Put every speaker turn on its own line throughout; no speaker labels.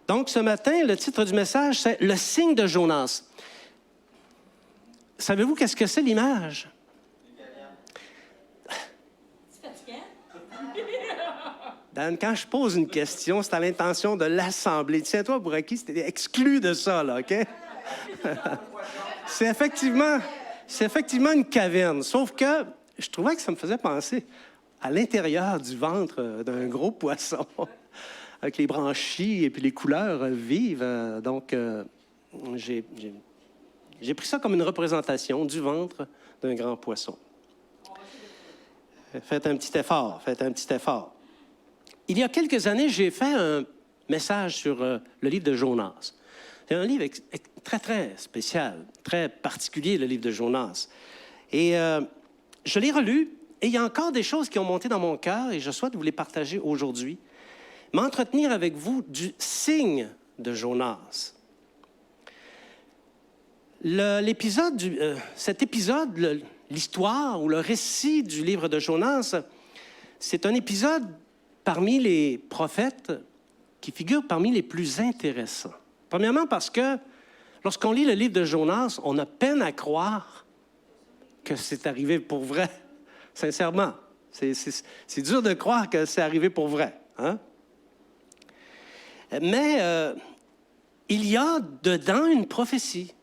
Donc, ce matin, le titre du message, c'est « Le signe de Jonas ». Savez-vous qu'est-ce que c'est l'image? Dan, quand je pose une question, c'est à l'intention de l'Assemblée. Tiens-toi, Bouraki, c'était exclu de ça, là, OK? C'est effectivement une caverne, sauf que je trouvais que ça me faisait penser à l'intérieur du ventre d'un gros poisson, avec les branchies et puis les couleurs vives. Donc, j'ai pris ça comme une représentation du ventre d'un grand poisson. Faites un petit effort, faites un petit effort. Il y a quelques années, j'ai fait un message sur le livre de Jonas. C'est un livre très, très spécial, très particulier, le livre de Jonas. Et je l'ai relu, et il y a encore des choses qui ont monté dans mon cœur, et je souhaite vous les partager aujourd'hui. M'entretenir avec vous du signe de Jonas. Cet épisode, l'histoire ou le récit du livre de Jonas, c'est un épisode parmi les prophètes qui figure parmi les plus intéressants. Premièrement parce que lorsqu'on lit le livre de Jonas, on a peine à croire que c'est arrivé pour vrai. Sincèrement, c'est dur de croire que c'est arrivé pour vrai. Hein? Mais il y a dedans une prophétie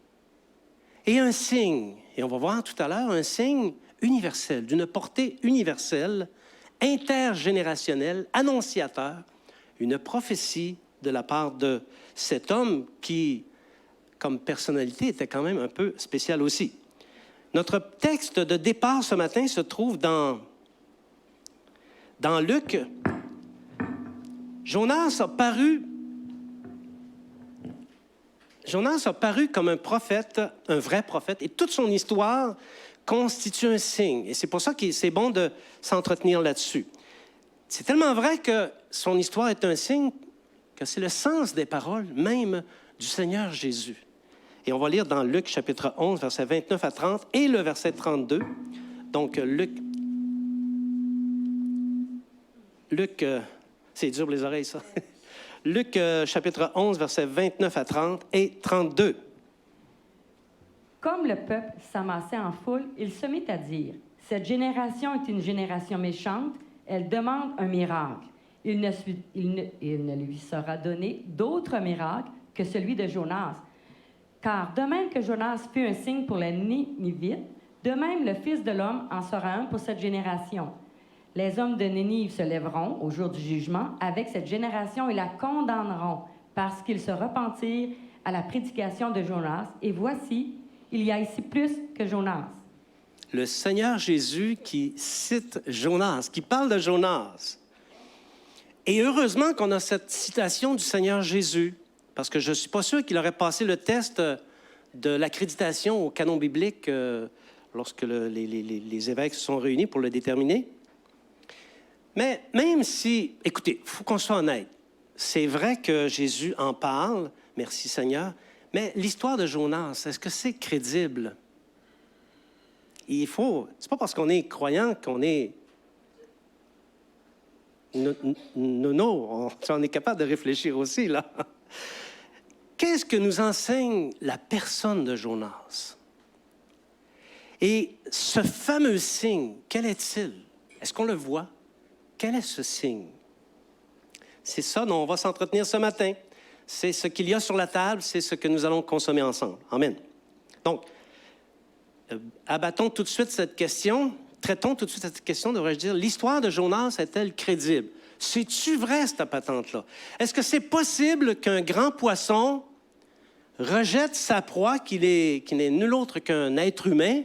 et un signe. Et on va voir tout à l'heure un signe universel, d'une portée universelle, intergénérationnelle, annonciateur, une prophétie de la part de cet homme qui, comme personnalité, était quand même un peu spécial aussi. Notre texte de départ ce matin se trouve dans Luc. Jonas a paru comme un prophète, un vrai prophète, et toute son histoire constitue un signe. Et c'est pour ça que c'est bon de s'entretenir là-dessus. C'est tellement vrai que son histoire est un signe que c'est le sens des paroles même du Seigneur Jésus. Et on va lire dans Luc chapitre 11, versets 29 à 30 et le verset 32. Donc, Luc, c'est dur pour les oreilles, ça. Luc chapitre 11, versets 29 à 30 et 32.
Comme le peuple s'amassait en foule, il se mit à dire, « Cette génération est une génération méchante, elle demande un miracle. Il ne lui sera donné d'autre miracle que celui de Jonas. Car de même que Jonas fut un signe pour les Ninivites, de même le Fils de l'homme en sera un pour cette génération. Les hommes de Ninive se lèveront au jour du jugement avec cette génération et la condamneront parce qu'ils se repentirent à la prédication de Jonas. Et voici, il y a ici plus que Jonas. »
Le Seigneur Jésus qui cite Jonas, qui parle de Jonas. Et heureusement qu'on a cette citation du Seigneur Jésus, parce que je ne suis pas sûr qu'il aurait passé le test de l'accréditation au canon biblique lorsque les évêques se sont réunis pour le déterminer. Mais même si, écoutez, il faut qu'on soit honnête, c'est vrai que Jésus en parle, merci Seigneur, mais l'histoire de Jonas, est-ce que c'est crédible? C'est pas parce qu'on est croyant qu'on est... Non, on est capable de réfléchir aussi, là. Qu'est-ce que nous enseigne la personne de Jonas? Et ce fameux signe, quel est-il? Est-ce qu'on le voit? Quel est ce signe? C'est ça dont on va s'entretenir ce matin. C'est ce qu'il y a sur la table, c'est ce que nous allons consommer ensemble. Amen. Donc, abattons tout de suite cette question, traitons tout de suite cette question, devrais-je dire, l'histoire de Jonas est-elle crédible? C'est-tu vrai, cette patente-là? Est-ce que c'est possible qu'un grand poisson rejette sa proie, qui n'est nul autre qu'un être humain,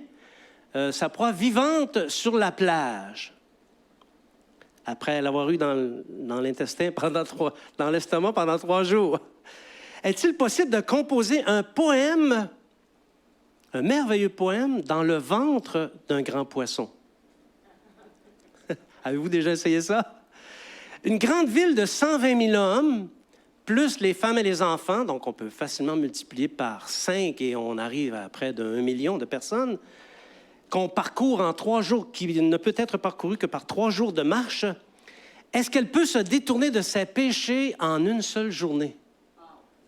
sa proie vivante sur la plage, après l'avoir eu dans l'intestin, dans l'estomac pendant 3 jours? Est-il possible de composer un poème, un merveilleux poème, dans le ventre d'un grand poisson? Avez-vous déjà essayé ça? Une grande ville de 120 000 hommes, plus les femmes et les enfants, donc on peut facilement multiplier par 5 et on arrive à près d'1 million de personnes, qu'on parcourt en 3 jours, qui ne peut être parcouru que par 3 jours de marche. Est-ce qu'elle peut se détourner de ses péchés en une seule journée?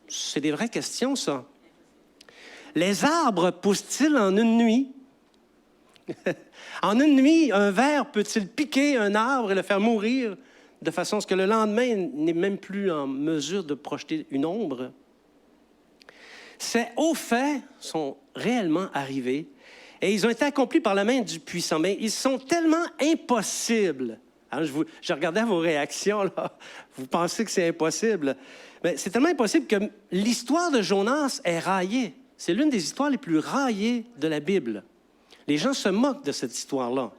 C'est des vraies questions, ça. Les arbres poussent-ils en une nuit? En une nuit, un ver peut-il piquer un arbre et le faire mourir de façon à ce que le lendemain n'est même plus en mesure de projeter une ombre? Ces hauts faits sont réellement arrivés et ils ont été accomplis par la main du puissant, mais ils sont tellement impossibles. Hein, je regardais vos réactions, là. Vous pensez que c'est impossible. Mais c'est tellement impossible que l'histoire de Jonas est raillée. C'est l'une des histoires les plus raillées de la Bible. Les gens se moquent de cette histoire-là.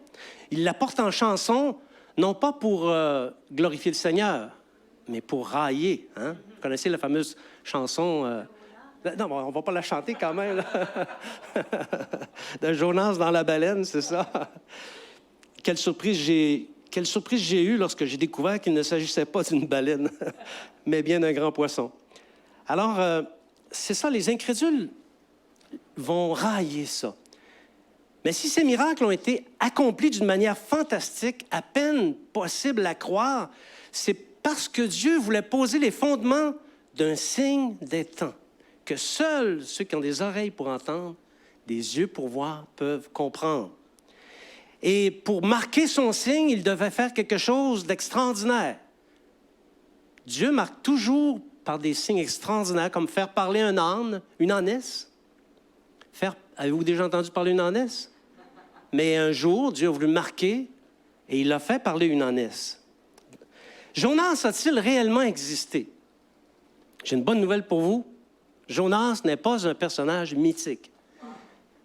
Ils la portent en chanson, non pas pour glorifier le Seigneur, mais pour railler. Hein? Vous connaissez la fameuse chanson... Non, on ne va pas la chanter quand même. Là. De Jonas dans la baleine, c'est ça. Quelle surprise j'ai eue lorsque j'ai découvert qu'il ne s'agissait pas d'une baleine, mais bien d'un grand poisson. Alors, c'est ça, les incrédules vont railler ça. Mais si ces miracles ont été accomplis d'une manière fantastique, à peine possible à croire, c'est parce que Dieu voulait poser les fondements d'un signe des temps, que seuls ceux qui ont des oreilles pour entendre, des yeux pour voir, peuvent comprendre. Et pour marquer son signe, il devait faire quelque chose d'extraordinaire. Dieu marque toujours par des signes extraordinaires, comme faire parler un âne, une ânesse. Avez-vous déjà entendu parler d'une ânesse? Mais un jour, Dieu a voulu marquer et il a fait parler une ânesse. Jonas a-t-il réellement existé? J'ai une bonne nouvelle pour vous. Jonas n'est pas un personnage mythique.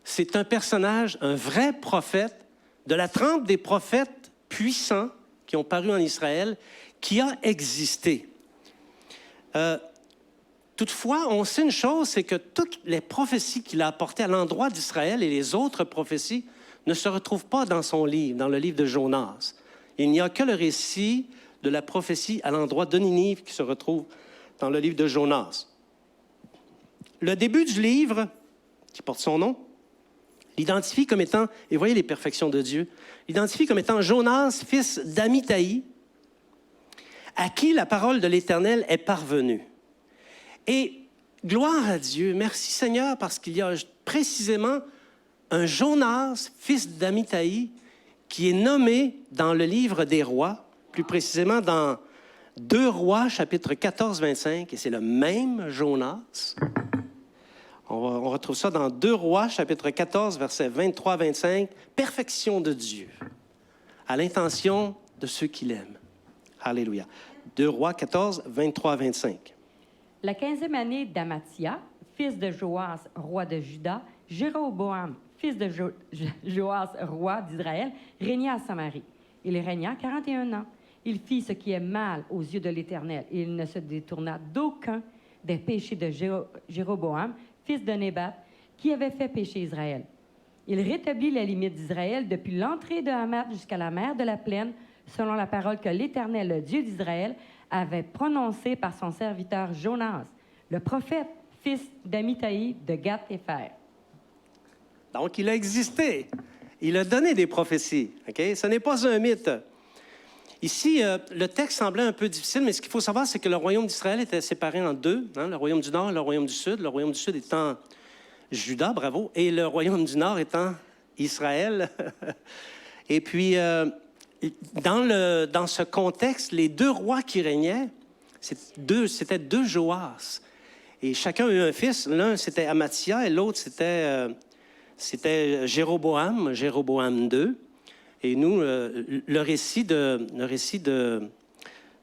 C'est un personnage, un vrai prophète, de la trempe des prophètes puissants qui ont paru en Israël, qui a existé. Toutefois, on sait une chose, c'est que toutes les prophéties qu'il a apportées à l'endroit d'Israël et les autres prophéties ne se retrouvent pas dans son livre, dans le livre de Jonas. Il n'y a que le récit de la prophétie à l'endroit de Ninive qui se retrouve dans le livre de Jonas. Le début du livre, qui porte son nom, l'identifie comme étant, et voyez les perfections de Dieu, l'identifie comme étant Jonas, fils d'Amithaï, à qui la parole de l'Éternel est parvenue. Et gloire à Dieu, merci Seigneur, parce qu'il y a précisément un Jonas, fils d'Amithaï, qui est nommé dans le livre des rois, plus précisément dans 2 Rois, chapitre 14, 25, et c'est le même Jonas. On retrouve ça dans 2 Rois, chapitre 14, versets 23, 25, perfection de Dieu, à l'intention de ceux qui l'aiment. Alléluia. 2 Rois 14, 23, 25.
La 15e année d'Amathia, fils de Joas, roi de Juda, Jéroboam, fils de Joas, roi d'Israël, régna à Samarie. Il régna 41 ans. Il fit ce qui est mal aux yeux de l'Éternel, et il ne se détourna d'aucun des péchés de Jéroboam, fils de Nébat, qui avait fait pécher Israël. Il rétablit la limite d'Israël depuis l'entrée de Hamath jusqu'à la mer de la plaine, selon la parole que l'Éternel, le Dieu d'Israël, avait prononcée par son serviteur Jonas, le prophète, fils d'Amithaï de Gath-Hépher.
Donc, il a existé. Il a donné des prophéties. Okay? Ce n'est pas un mythe. Ici, le texte semblait un peu difficile, mais ce qu'il faut savoir, c'est que le royaume d'Israël était séparé en deux, hein, le royaume du Nord et le royaume du Sud. Le royaume du Sud étant Juda, bravo, et le royaume du Nord étant Israël. Et puis, dans ce contexte, les 2 rois qui régnaient, c'était 2 Joas. Et chacun a eu un fils. L'un, c'était Amathia, et l'autre, c'était Jéroboam II. Et nous, le récit de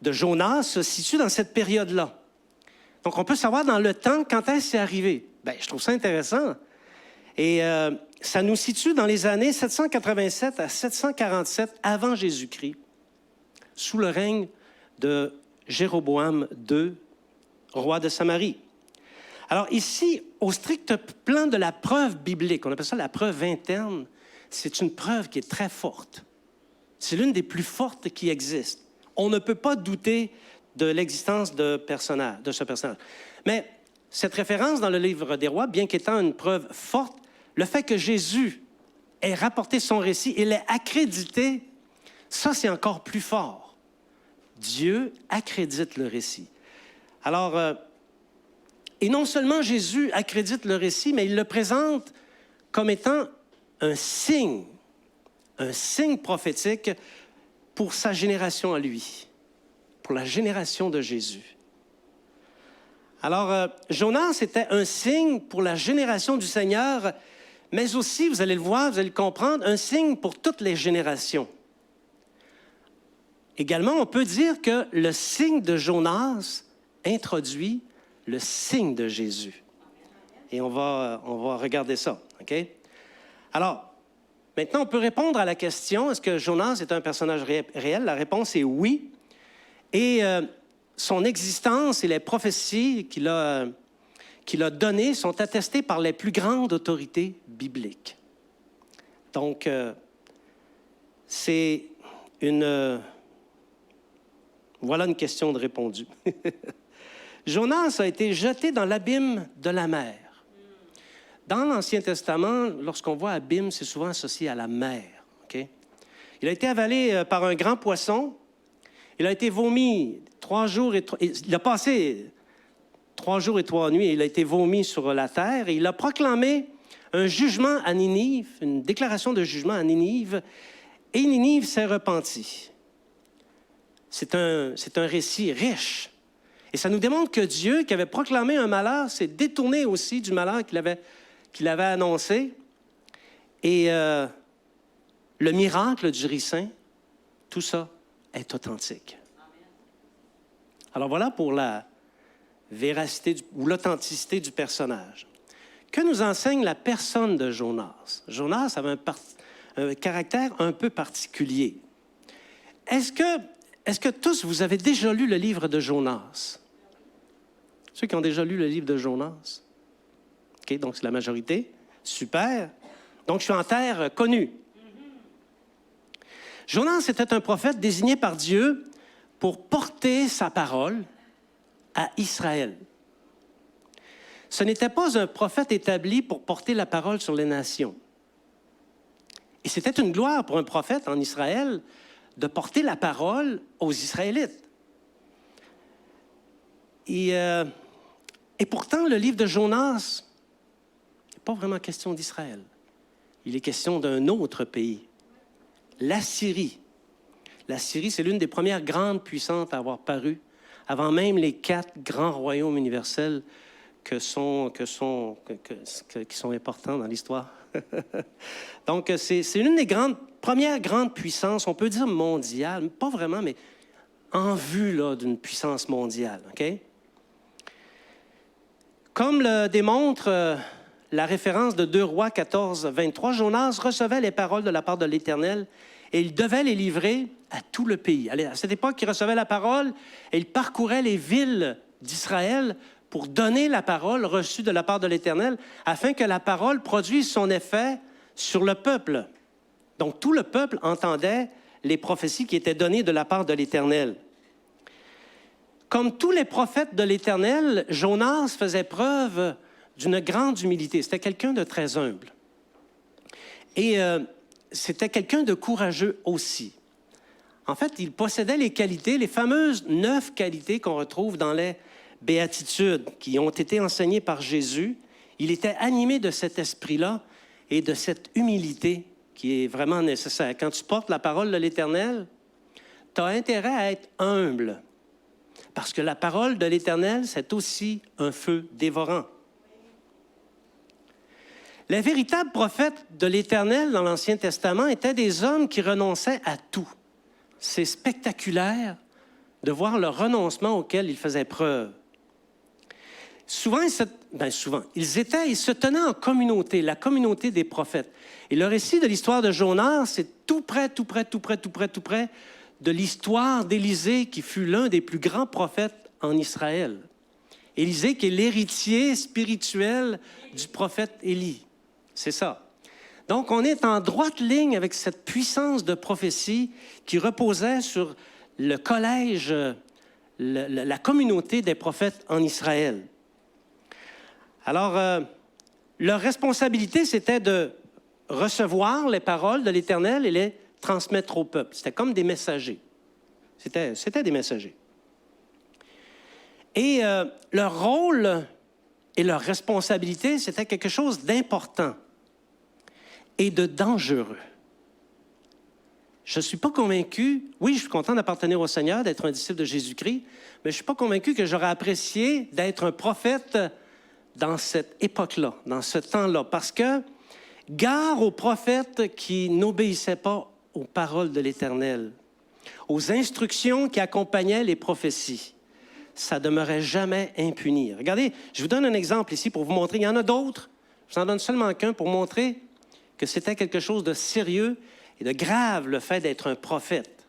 Jonas se situe dans cette période-là. Donc, on peut savoir dans le temps quand est-ce que c'est arrivé. Bien, je trouve ça intéressant. Et ça nous situe dans les années 787 à 747 avant Jésus-Christ, sous le règne de Jéroboam II, roi de Samarie. Alors ici, au strict plan de la preuve biblique, on appelle ça la preuve interne, c'est une preuve qui est très forte. C'est l'une des plus fortes qui existent. On ne peut pas douter de l'existence de ce personnage. Mais cette référence dans le livre des rois, bien qu'étant une preuve forte, le fait que Jésus ait rapporté son récit et l'ait accrédité, ça, c'est encore plus fort. Dieu accrédite le récit. Alors, Et non seulement Jésus accrédite le récit, mais il le présente comme étant un signe prophétique pour sa génération à lui, pour la génération de Jésus. Alors, Jonas était un signe pour la génération du Seigneur, mais aussi, vous allez le voir, vous allez le comprendre, un signe pour toutes les générations. Également, on peut dire que le signe de Jonas introduit le signe de Jésus. Et on va regarder ça, OK? Alors, maintenant, on peut répondre à la question, est-ce que Jonas est un personnage réel? La réponse est oui. Et son existence et les prophéties qu'il a données sont attestées par les plus grandes autorités bibliques. Donc, c'est voilà une question de répondue. Jonas a été jeté dans l'abîme de la mer. Dans l'Ancien Testament, lorsqu'on voit abîme, c'est souvent associé à la mer. Okay? Il a été avalé par un grand poisson. Il a été vomi 3 jours et il a passé 3 jours et 3 nuits et il a été vomi sur la terre. Et il a proclamé un jugement à Ninive, une déclaration de jugement à Ninive. Et Ninive s'est repentie. C'est un récit riche. Et ça nous démontre que Dieu, qui avait proclamé un malheur, s'est détourné aussi du malheur qu'il avait annoncé. Et le miracle du ricin, tout ça est authentique. Alors voilà pour la véracité ou l'authenticité du personnage. Que nous enseigne la personne de Jonas? Jonas avait un caractère un peu particulier. Est-ce que tous, vous avez déjà lu le livre de Jonas? Ceux qui ont déjà lu le livre de Jonas? OK, donc c'est la majorité. Super. Donc, je suis en terre connue. Jonas était un prophète désigné par Dieu pour porter sa parole à Israël. Ce n'était pas un prophète établi pour porter la parole sur les nations. Et c'était une gloire pour un prophète en Israël de porter la parole aux Israélites. Et pourtant, le livre de Jonas n'est pas vraiment question d'Israël. Il est question d'un autre pays, l'Assyrie. L'Assyrie, c'est l'une des premières grandes puissances à avoir paru, avant même les 4 grands royaumes universels qui sont importants dans l'histoire. Donc, c'est l'une des premières grandes puissances, on peut dire mondiale, pas vraiment, mais en vue d'une puissance mondiale. Okay? Comme le démontre la référence de 2 Rois 14, 23, Jonas recevait les paroles de la part de l'Éternel et il devait les livrer à tout le pays. À cette époque, il recevait la parole et il parcourait les villes d'Israël pour donner la parole reçue de la part de l'Éternel afin que la parole produise son effet sur le peuple. Donc, tout le peuple entendait les prophéties qui étaient données de la part de l'Éternel. Comme tous les prophètes de l'Éternel, Jonas faisait preuve d'une grande humilité. C'était quelqu'un de très humble. Et c'était quelqu'un de courageux aussi. En fait, il possédait les qualités, les fameuses 9 qualités qu'on retrouve dans les béatitudes qui ont été enseignées par Jésus. Il était animé de cet esprit-là et de cette humilité qui est vraiment nécessaire. Quand tu portes la parole de l'Éternel, tu as intérêt à être humble. Parce que la parole de l'Éternel, c'est aussi un feu dévorant. Les véritables prophètes de l'Éternel dans l'Ancien Testament étaient des hommes qui renonçaient à tout. C'est spectaculaire de voir le renoncement auquel ils faisaient preuve. Souvent, ils se tenaient en communauté, la communauté des prophètes. Et le récit de l'histoire de Jonas, c'est tout près de l'histoire d'Élisée, qui fut l'un des plus grands prophètes en Israël. Élisée, qui est l'héritier spirituel du prophète Élie. C'est ça. Donc, on est en droite ligne avec cette puissance de prophétie qui reposait sur le collège, la communauté des prophètes en Israël. Alors, leur responsabilité, c'était de recevoir les paroles de l'Éternel et les transmettre au peuple. C'était comme des messagers. C'était des messagers. Et leur rôle et leur responsabilité, c'était quelque chose d'important et de dangereux. Je ne suis pas convaincu, oui, je suis content d'appartenir au Seigneur, d'être un disciple de Jésus-Christ, mais je ne suis pas convaincu que j'aurais apprécié d'être un prophète dans cette époque-là, dans ce temps-là, parce que gare aux prophètes qui n'obéissaient pas aux paroles de l'Éternel, aux instructions qui accompagnaient les prophéties. Ça ne demeurait jamais impuni. Regardez, je vous donne un exemple ici pour vous montrer. Il y en a d'autres. Je vous en donne seulement qu'un pour montrer que c'était quelque chose de sérieux et de grave, le fait d'être un prophète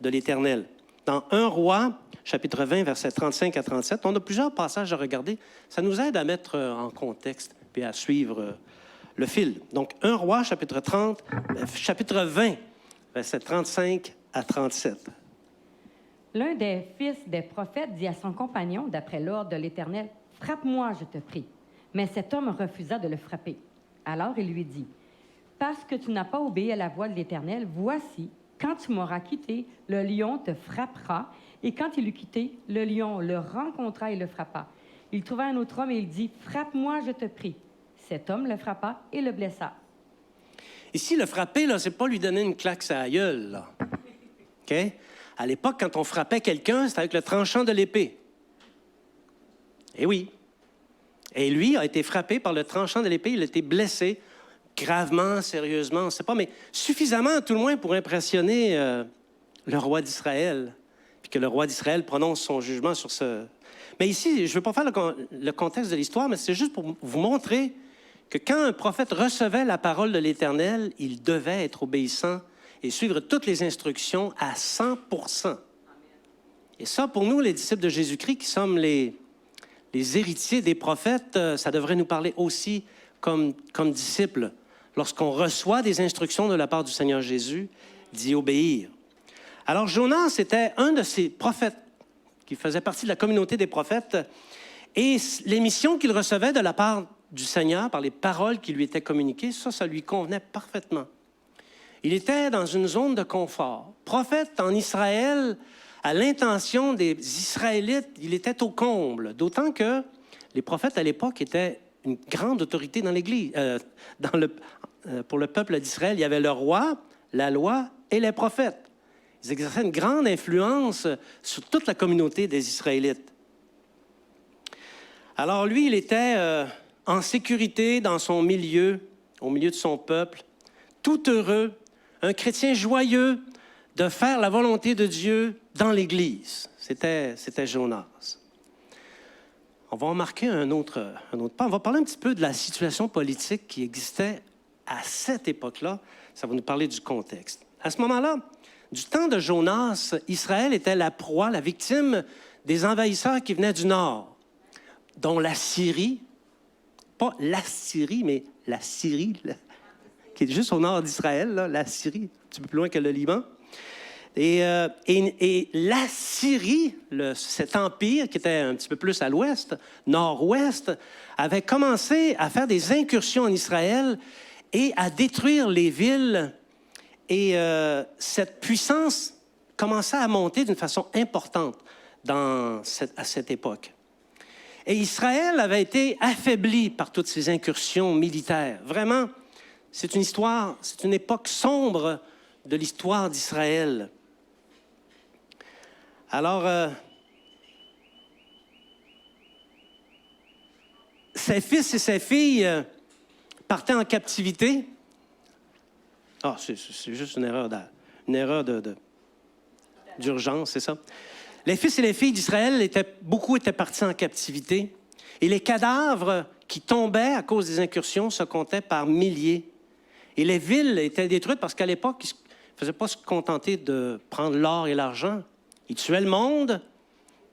de l'Éternel. Dans 1 Roi, chapitre 20, versets 35 à 37, on a plusieurs passages à regarder. Ça nous aide à mettre en contexte puis à suivre le fil. Donc, 1 Roi, chapitre 20, versets 35 à 37.
L'un des fils des prophètes dit à son compagnon, d'après l'ordre de l'Éternel, « Frappe-moi, je te prie. » Mais cet homme refusa de le frapper. Alors il lui dit, « Parce que tu n'as pas obéi à la voix de l'Éternel, voici, quand tu m'auras quitté, le lion te frappera. » Et quand il l'eut quitté, le lion le rencontra et le frappa. Il trouva un autre homme et il dit, « Frappe-moi, je te prie. » Cet homme le frappa et le blessa.
Ici, le frapper, là, c'est pas lui donner une claque sur la gueule, là. OK? À l'époque, quand on frappait quelqu'un, c'était avec le tranchant de l'épée. Eh oui. Et lui a été frappé par le tranchant de l'épée. Il a été blessé gravement, sérieusement, on ne sait pas, mais suffisamment, tout le moins, pour impressionner le roi d'Israël, puis que le roi d'Israël prononce son jugement sur ce... Mais ici, je ne veux pas faire le contexte de l'histoire, mais c'est juste pour vous montrer que quand un prophète recevait la parole de l'Éternel, il devait être obéissant et suivre toutes les instructions à 100%. Et ça, pour nous, les disciples de Jésus-Christ, qui sommes les héritiers des prophètes, ça devrait nous parler aussi comme disciples. Lorsqu'on reçoit des instructions de la part du Seigneur Jésus, d'y obéir. Alors, Jonas était un de ces prophètes qui faisait partie de la communauté des prophètes, et les missions qu'il recevait de la part du Seigneur, par les paroles qui lui étaient communiquées, ça lui convenait parfaitement. Il était dans une zone de confort. Prophète en Israël, à l'intention des Israélites, il était au comble. D'autant que les prophètes à l'époque étaient une grande autorité dans l'Église. Pour le peuple d'Israël, il y avait le roi, la loi et les prophètes. Ils exerçaient une grande influence sur toute la communauté des Israélites. Alors lui, il était en sécurité dans son milieu, au milieu de son peuple, tout heureux, un chrétien joyeux de faire la volonté de Dieu dans l'Église. C'était Jonas. On va remarquer un autre pas. On va parler un petit peu de la situation politique qui existait à cette époque-là. Ça va nous parler du contexte. À ce moment-là, du temps de Jonas, Israël était la proie, la victime des envahisseurs qui venaient du nord, dont la Syrie, pas la Syrie, mais la Syrie, qui est juste au nord d'Israël, là, la Syrie, un petit peu plus loin que le Liban. Et la Syrie, cet empire qui était un petit peu plus à l'ouest, nord-ouest, avait commencé à faire des incursions en Israël et à détruire les villes. Et cette puissance commençait à monter d'une façon importante à cette époque. Et Israël avait été affaibli par toutes ces incursions militaires. Vraiment, c'est une époque sombre de l'histoire d'Israël. Alors, ses fils et ses filles partaient en captivité. Ah, c'est juste une erreur d'urgence, c'est ça. Les fils et les filles d'Israël, beaucoup étaient partis en captivité. Et les cadavres qui tombaient à cause des incursions se comptaient par milliers. Et les villes étaient détruites parce qu'à l'époque, ils ne faisaient pas se contenter de prendre l'or et l'argent. Ils tuaient le monde,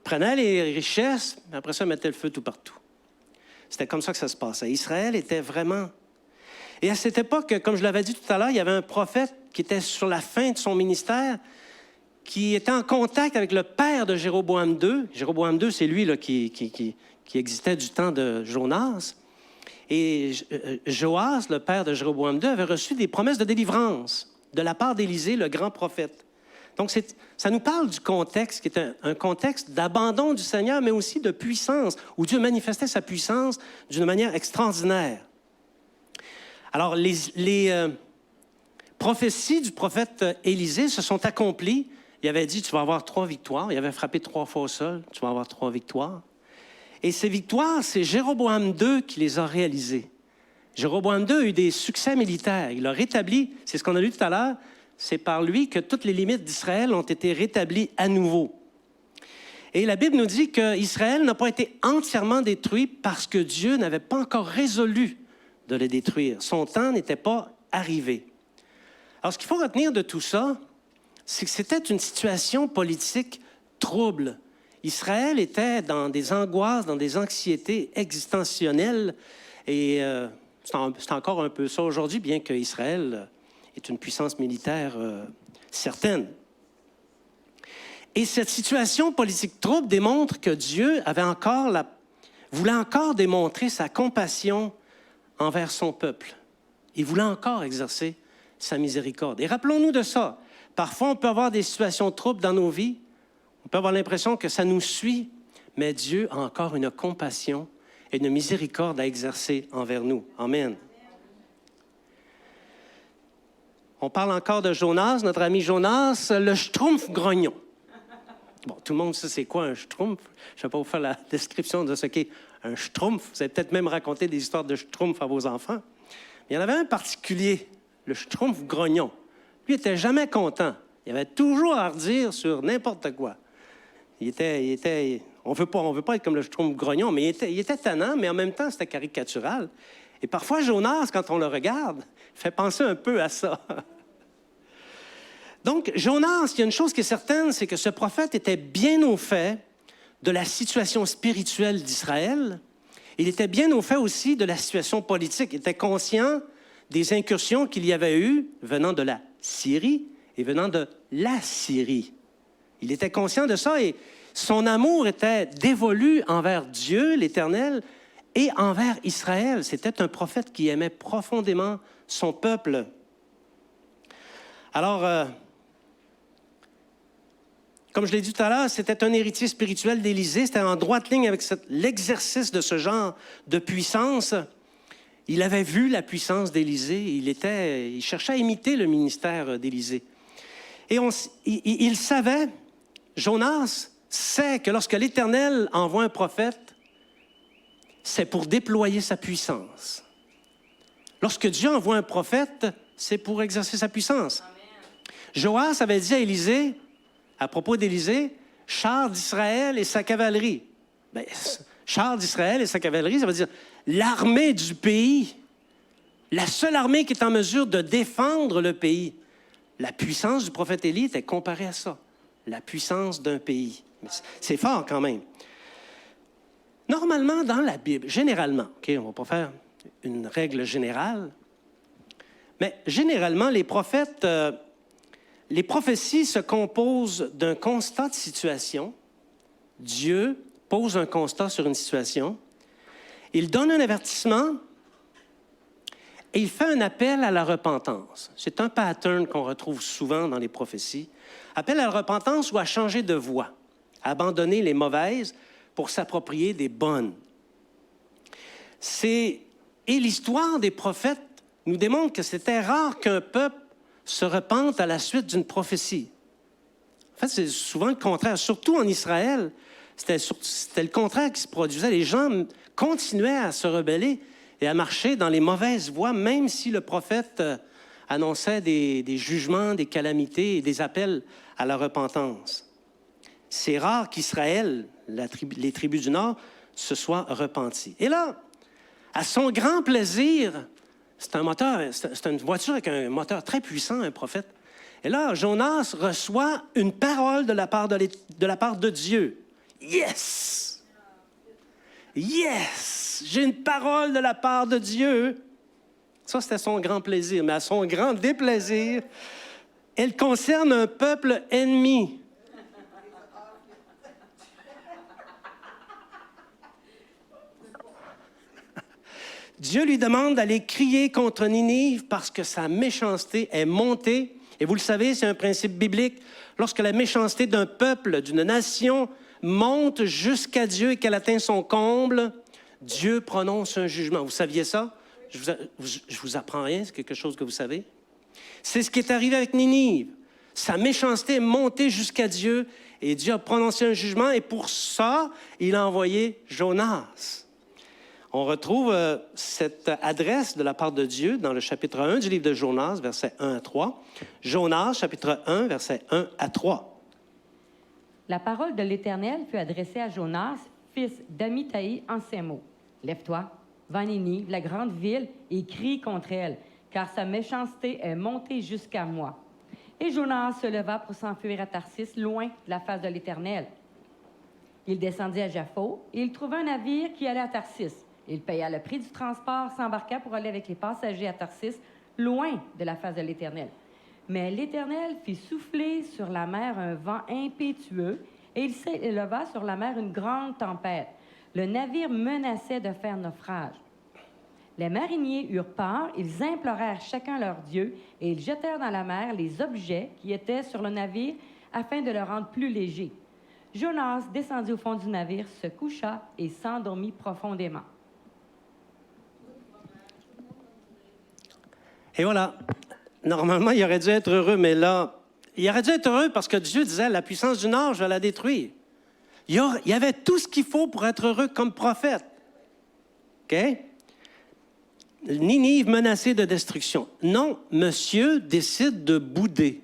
prenaient les richesses, mais après ça, mettaient le feu tout partout. C'était comme ça que ça se passait. Israël était vraiment... Et à cette époque, comme je l'avais dit tout à l'heure, il y avait un prophète qui était sur la fin de son ministère, qui était en contact avec le père de Jéroboam II. Jéroboam II, c'est lui là, qui existait du temps de Jonas. Et Joas, le père de Jéroboam II, avait reçu des promesses de délivrance de la part d'Élisée, le grand prophète. Donc, ça nous parle du contexte, qui est un contexte d'abandon du Seigneur, mais aussi de puissance, où Dieu manifestait sa puissance d'une manière extraordinaire. Alors, les prophéties du prophète Élisée se sont accomplies. Il avait dit, tu vas avoir 3 victoires. Il avait frappé 3 fois au sol, tu vas avoir 3 victoires. Et ces victoires, c'est Jéroboam II qui les a réalisées. Jéroboam II a eu des succès militaires. Il a rétabli, c'est ce qu'on a lu tout à l'heure, c'est par lui que toutes les limites d'Israël ont été rétablies à nouveau. Et la Bible nous dit qu'Israël n'a pas été entièrement détruit parce que Dieu n'avait pas encore résolu de le détruire. Son temps n'était pas arrivé. Alors, ce qu'il faut retenir de tout ça, c'est que c'était une situation politique trouble. Israël était dans des angoisses, dans des anxiétés existentielles. Et c'est encore un peu ça aujourd'hui, bien qu'Israël est une puissance militaire certaine. Et cette situation politique trouble démontre que Dieu voulait encore démontrer sa compassion envers son peuple. Il voulait encore exercer sa miséricorde. Et rappelons-nous de ça. Parfois, on peut avoir des situations troubles dans nos vies. On peut avoir l'impression que ça nous suit, mais Dieu a encore une compassion et une miséricorde à exercer envers nous. Amen. On parle encore de Jonas, notre ami Jonas, le schtroumpf grognon. Bon, tout le monde sait c'est quoi un schtroumpf. Je ne vais pas vous faire la description de ce qu'est un schtroumpf. Vous avez peut-être même raconté des histoires de schtroumpf à vos enfants. Mais il y en avait un particulier, le schtroumpf grognon. Lui, il n'était jamais content. Il avait toujours à redire sur n'importe quoi. On ne veut pas être comme le schtroumpf grognon, mais il était tannant, mais en même temps, c'était caricatural. Et parfois, Jonas, quand on le regarde, fait penser un peu à ça. Donc, Jonas, il y a une chose qui est certaine, c'est que ce prophète était bien au fait de la situation spirituelle d'Israël. Il était bien au fait aussi de la situation politique. Il était conscient des incursions qu'il y avait eues venant de la Syrie et venant de l'Assyrie. Il était conscient de ça et son amour était dévolu envers Dieu, l'Éternel, et envers Israël. C'était un prophète qui aimait profondément son peuple. Alors, comme je l'ai dit tout à l'heure, c'était un héritier spirituel d'Élisée. C'était en droite ligne avec l'exercice de ce genre de puissance. Il avait vu la puissance d'Élisée. Il cherchait à imiter le ministère d'Élisée. Et il savait, Jonas sait que lorsque l'Éternel envoie un prophète, c'est pour déployer sa puissance. Lorsque Dieu envoie un prophète, c'est pour exercer sa puissance. Amen. Joas avait dit à Élisée, à propos d'Élisée, « Char d'Israël et sa cavalerie ». Bien, char d'Israël et sa cavalerie, ça veut dire l'armée du pays, la seule armée qui est en mesure de défendre le pays. La puissance du prophète Élie était comparée à ça, la puissance d'un pays. C'est fort quand même. Normalement, dans la Bible, généralement, OK, on ne va pas faire une règle générale, mais généralement, les prophéties se composent d'un constat de situation. Dieu pose un constat sur une situation. Il donne un avertissement et il fait un appel à la repentance. C'est un pattern qu'on retrouve souvent dans les prophéties. Appel à la repentance ou à changer de voie, à abandonner les mauvaises pour s'approprier des bonnes. Et l'histoire des prophètes nous démontre que c'était rare qu'un peuple se repente à la suite d'une prophétie. En fait, c'est souvent le contraire. Surtout en Israël, c'était le contraire qui se produisait. Les gens continuaient à se rebeller et à marcher dans les mauvaises voies, même si le prophète annonçait des jugements, des calamités et des appels à la repentance. C'est rare qu'Israël, les tribus du Nord, se soient repentis. Et là, à son grand plaisir, c'est une voiture avec un moteur très puissant, un prophète. Et là, Jonas reçoit une parole de la part de Dieu. Yes! Yes! J'ai une parole de la part de Dieu. Ça, c'était son grand plaisir. Mais à son grand déplaisir, elle concerne un peuple ennemi. Dieu lui demande d'aller crier contre Ninive parce que sa méchanceté est montée. Et vous le savez, c'est un principe biblique. lorsque la méchanceté d'un peuple, d'une nation, monte jusqu'à Dieu et qu'elle atteint son comble, Dieu prononce un jugement. Vous saviez ça? Je vous apprends rien, c'est quelque chose que vous savez. C'est ce qui est arrivé avec Ninive. Sa méchanceté est montée jusqu'à Dieu et Dieu a prononcé un jugement et pour ça, il a envoyé Jonas. On retrouve cette adresse de la part de Dieu dans le chapitre 1 du livre de Jonas, versets 1 à 3. Jonas, chapitre 1, versets 1 à 3.
La parole de l'Éternel fut adressée à Jonas, fils d'Amithaï, en ces mots. « Lève-toi, va à Ninive, la grande ville, et crie contre elle, car sa méchanceté est montée jusqu'à moi. » Et Jonas se leva pour s'enfuir à Tarsis, loin de la face de l'Éternel. Il descendit à Jaffo, et il trouva un navire qui allait à Tarsis. Il paya le prix du transport, s'embarqua pour aller avec les passagers à Tarsis, loin de la face de l'Éternel. Mais l'Éternel fit souffler sur la mer un vent impétueux, et il s'éleva sur la mer une grande tempête. Le navire menaçait de faire naufrage. Les mariniers eurent peur, ils implorèrent chacun leur Dieu, et ils jetèrent dans la mer les objets qui étaient sur le navire afin de le rendre plus léger. Jonas descendit au fond du navire, se coucha et s'endormit profondément.
Et voilà. Normalement, il aurait dû être heureux, mais là, il aurait dû être heureux parce que Dieu disait, la puissance du Nord, je vais la détruire. Il y avait tout ce qu'il faut pour être heureux comme prophète. OK? Ninive menacée de destruction. Non, monsieur décide de bouder.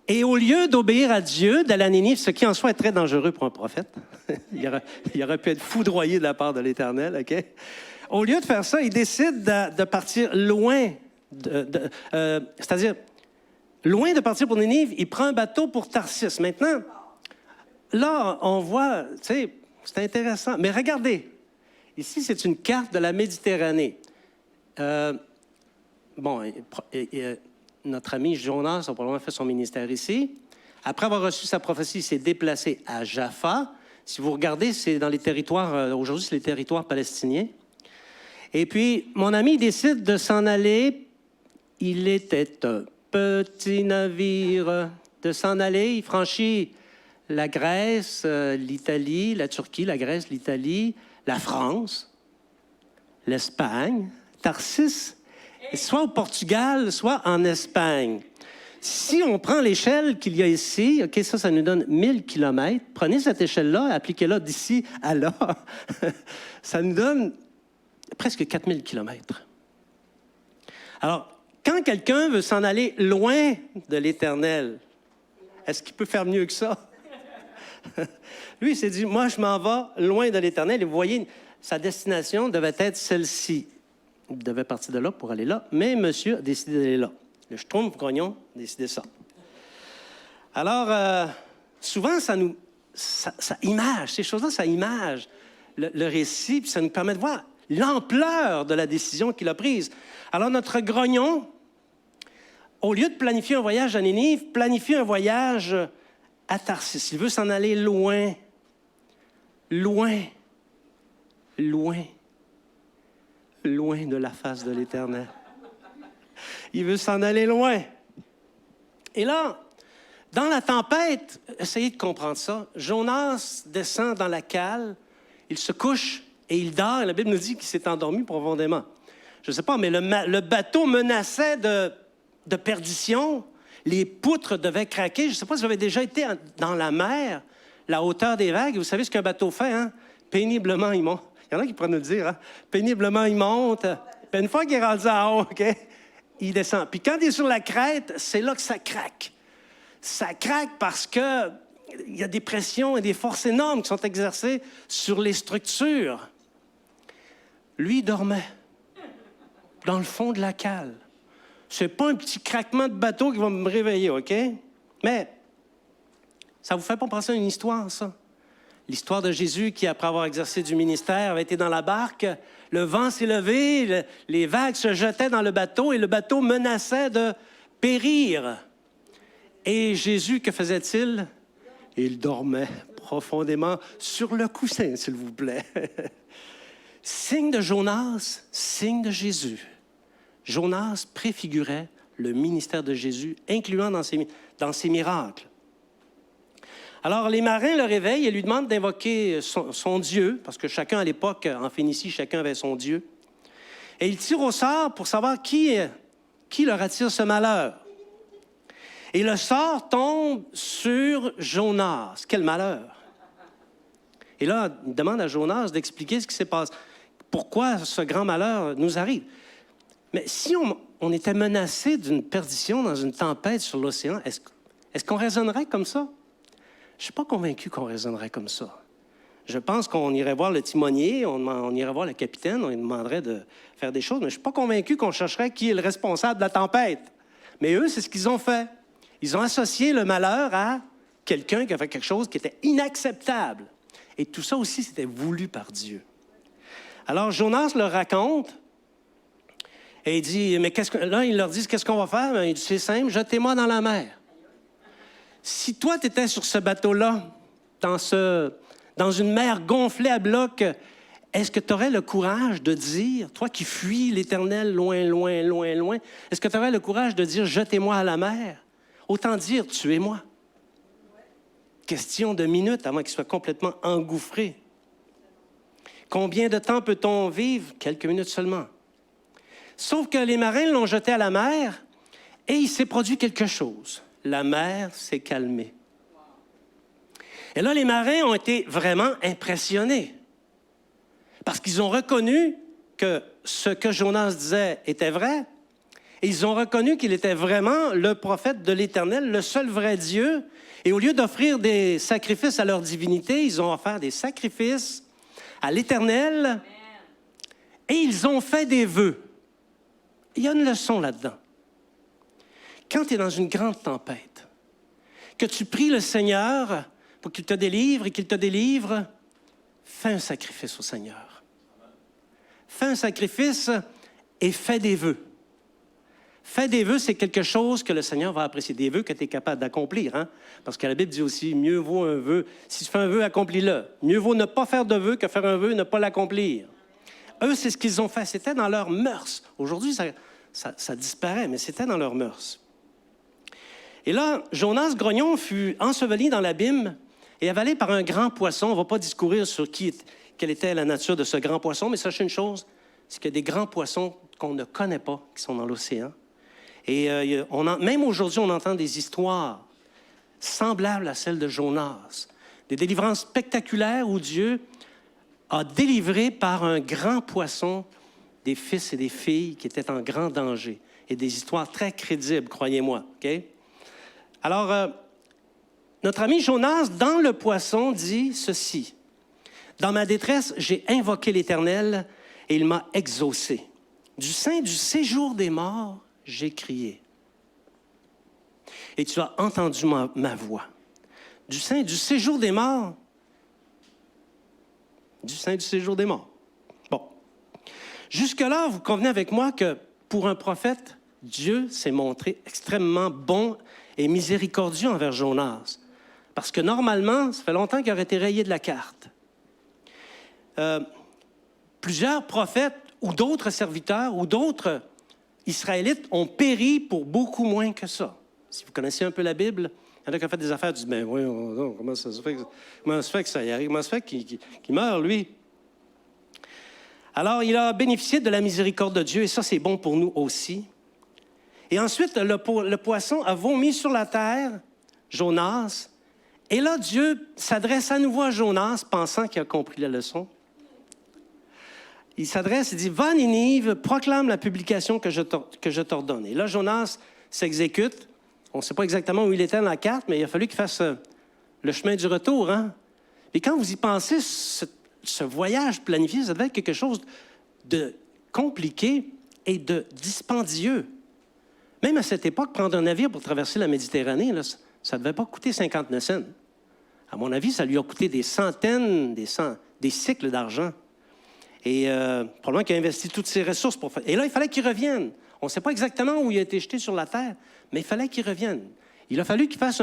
Et au lieu d'obéir à Dieu, d'aller à Ninive, ce qui en soi est très dangereux pour un prophète, il aurait pu être foudroyé de la part de l'Éternel, OK? Au lieu de faire ça, il décide de partir loin, c'est-à-dire loin de partir pour Ninive, il prend un bateau pour Tarsis. Maintenant, là, on voit, tu sais, c'est intéressant, mais regardez, ici, c'est une carte de la Méditerranée. Notre ami Jonas a probablement fait son ministère ici. Après avoir reçu sa prophétie, il s'est déplacé à Jaffa. Si vous regardez, c'est dans les territoires, aujourd'hui, c'est les territoires palestiniens. Et puis, mon ami décide de s'en aller. Il était un petit navire de s'en aller. Il franchit la Grèce, l'Italie, la Turquie, la Grèce, l'Italie, la France, l'Espagne, Tarsis, soit au Portugal, soit en Espagne. Si on prend l'échelle qu'il y a ici, OK, ça nous donne 1000 kilomètres. Prenez cette échelle-là, appliquez-la d'ici à là. Ça nous donne presque 4000 kilomètres. Alors, quand quelqu'un veut s'en aller loin de l'Éternel, est-ce qu'il peut faire mieux que ça? Lui, il s'est dit, moi, je m'en vais loin de l'Éternel. Et vous voyez, sa destination devait être celle-ci. Il devait partir de là pour aller là, mais monsieur a décidé d'aller là. Le Schtroumpf-Grognon a décidé ça. Alors, souvent, ça image, ces choses-là, ça image le récit, puis ça nous permet de voir l'ampleur de la décision qu'il a prise. Alors, notre grognon, au lieu de planifier un voyage à Ninive, planifie un voyage à Tarsis. Il veut s'en aller loin, loin, loin, loin de la face de l'Éternel. Il veut s'en aller loin. Et là, dans la tempête, essayez de comprendre ça. Jonas descend dans la cale, il se couche et il dort. La Bible nous dit qu'il s'est endormi profondément. Je ne sais pas, mais le bateau menaçait de perdition. Les poutres devaient craquer. Je ne sais pas si vous avez déjà été dans la mer, la hauteur des vagues. Vous savez ce qu'un bateau fait, hein? Péniblement, il monte. Il y en a qui pourraient nous le dire, hein? Péniblement, il monte. Puis une fois qu'il est rendu en haut, OK, il descend. Puis quand il est sur la crête, c'est là que ça craque. Ça craque parce que il y a des pressions et des forces énormes qui sont exercées sur les structures. Lui, il dormait dans le fond de la cale. C'est pas un petit craquement de bateau qui va me réveiller, OK? Mais ça vous fait pas penser à une histoire, ça? L'histoire de Jésus qui, après avoir exercé du ministère, avait été dans la barque. Le vent s'est levé, les vagues se jetaient dans le bateau et le bateau menaçait de périr. Et Jésus, que faisait-il? Il dormait profondément sur le coussin, s'il vous plaît. Signe de Jonas, signe de Jésus. Jonas préfigurait le ministère de Jésus, incluant dans ses miracles. Alors, les marins le réveillent et lui demandent d'invoquer son Dieu, parce que chacun, à l'époque, en Phénicie, chacun avait son Dieu. Et ils tirent au sort pour savoir qui leur attire ce malheur. Et le sort tombe sur Jonas. Quel malheur! Et là, il demande à Jonas d'expliquer ce qui s'est passé. Pourquoi ce grand malheur nous arrive? Mais si on était menacé d'une perdition dans une tempête sur l'océan, est-ce qu'on raisonnerait comme ça? Je ne suis pas convaincu qu'on raisonnerait comme ça. Je pense qu'on irait voir le timonier, on irait voir le capitaine, on lui demanderait de faire des choses, mais je ne suis pas convaincu qu'on chercherait qui est le responsable de la tempête. Mais eux, c'est ce qu'ils ont fait. Ils ont associé le malheur à quelqu'un qui a fait quelque chose qui était inacceptable. Et tout ça aussi, c'était voulu par Dieu. Alors, Jonas leur raconte, et il dit, mais là, ils leur disent, qu'est-ce qu'on va faire? Ben, il dit, c'est simple, jetez-moi dans la mer. Si toi, tu étais sur ce bateau-là, dans une mer gonflée à bloc, est-ce que tu aurais le courage de dire, toi qui fuis l'Éternel loin, loin, loin, loin, est-ce que tu aurais le courage de dire, jetez-moi à la mer? Autant dire, tuez-moi. Question de minutes avant qu'il soit complètement engouffré. Combien de temps peut-on vivre? Quelques minutes seulement. Sauf que les marins l'ont jeté à la mer et il s'est produit quelque chose. La mer s'est calmée. Et là, les marins ont été vraiment impressionnés parce qu'ils ont reconnu que ce que Jonas disait était vrai et ils ont reconnu qu'il était vraiment le prophète de l'Éternel, le seul vrai Dieu. Et au lieu d'offrir des sacrifices à leur divinité, ils ont offert des sacrifices à l'Éternel et ils ont fait des vœux. Il y a une leçon là-dedans. Quand tu es dans une grande tempête, que tu pries le Seigneur pour qu'il te délivre et qu'il te délivre, fais un sacrifice au Seigneur. Fais un sacrifice et fais des vœux. Fais des vœux, c'est quelque chose que le Seigneur va apprécier. Des vœux que tu es capable d'accomplir. Hein? Parce que la Bible dit aussi, mieux vaut un vœu. Si tu fais un vœu, accomplis-le. Mieux vaut ne pas faire de vœu que faire un vœu et ne pas l'accomplir. Eux, c'est ce qu'ils ont fait. C'était dans leurs mœurs. Aujourd'hui, ça disparaît, mais c'était dans leurs mœurs. Et là, Jonas Grognon fut enseveli dans l'abîme et avalé par un grand poisson. On ne va pas discourir sur quelle était la nature de ce grand poisson, mais sachez une chose, c'est qu'il y a des grands poissons qu'on ne connaît pas, qui sont dans l'océan. Et même aujourd'hui, on entend des histoires semblables à celles de Jonas, des délivrances spectaculaires où Dieu a délivré par un grand poisson des fils et des filles qui étaient en grand danger. Et des histoires très crédibles, croyez-moi. OK? Alors, notre ami Jonas, dans le poisson, dit ceci. « Dans ma détresse, j'ai invoqué l'Éternel et il m'a exaucé. Du sein du séjour des morts, j'ai crié. Et tu as entendu ma voix. Du sein du séjour des morts. Du sein du séjour des morts. Bon. Jusque-là, vous convenez avec moi que pour un prophète, Dieu s'est montré extrêmement bon et miséricordieux envers Jonas. Parce que normalement, ça fait longtemps qu'il aurait été rayé de la carte. Plusieurs prophètes ou d'autres serviteurs ou d'autres Israélites ont péri pour beaucoup moins que ça. Si vous connaissez un peu la Bible, il y en a qui ont fait des affaires, tu dis, mais oui, comment ça se fait que ça y arrive? Comment ça se fait qu'il meurt, lui? Alors, il a bénéficié de la miséricorde de Dieu, et ça, c'est bon pour nous aussi. Et ensuite, le poisson a vomi sur la terre Jonas, et là, Dieu s'adresse à nouveau à Jonas, pensant qu'il a compris la leçon. Il s'adresse, il dit, « Va à Ninive, proclame la publication que je t'ordonne. » Et là, Jonas s'exécute. On ne sait pas exactement où il était dans la carte, mais il a fallu qu'il fasse le chemin du retour. Hein? Et quand vous y pensez, ce voyage planifié, ça devait être quelque chose de compliqué et de dispendieux. Même à cette époque, prendre un navire pour traverser la Méditerranée, là, ça ne devait pas coûter 59 cents. À mon avis, ça lui a coûté des centaines, des cycles d'argent. Et probablement qu'il a investi toutes ses ressources pour faire. Et là, il fallait qu'il revienne. On ne sait pas exactement où il a été jeté sur la terre, mais il fallait qu'il revienne. Il a fallu qu'il fasse